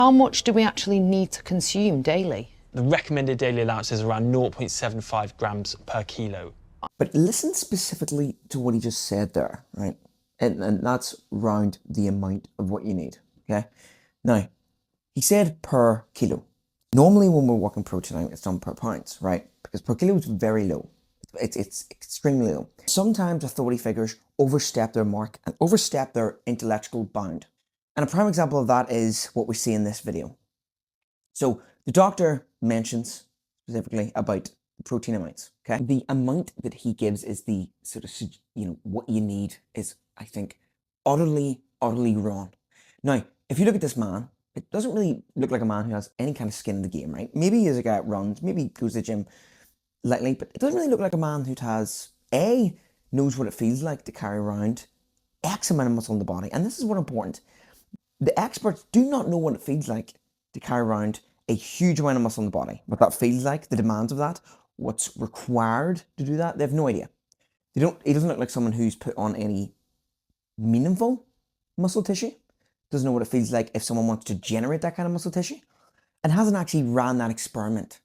How much do we actually need to consume daily? The recommended daily allowance is around 0.75 grams per kilo. But listen specifically to what he just said there, right? And that's around the amount of what you need, okay? Now, he said per kilo. Normally when we're working protein out, it's done per pounds, right? Because per kilo is very low. It's extremely low. Sometimes authority figures overstep their mark and overstep their intellectual bound. And a prime example of that is what we see in this video. So the doctor mentions specifically about protein amounts, okay? The amount that he gives is the sort of, what you need is, I think, utterly wrong. Now, if you look at this man, it doesn't really look like a man who has any kind of skin in the game, right? Maybe he is a guy that runs, maybe he goes to the gym lightly, but it doesn't really look like a man who knows what it feels like to carry around X amount of muscle in the body. And this is what important. The experts do not know what it feels like to carry around a huge amount of muscle in the body. What that feels like, the demands of that, what's required to do that, they have no idea. He doesn't look like someone who's put on any meaningful muscle tissue. Doesn't know what it feels like if someone wants to generate that kind of muscle tissue, and hasn't actually ran that experiment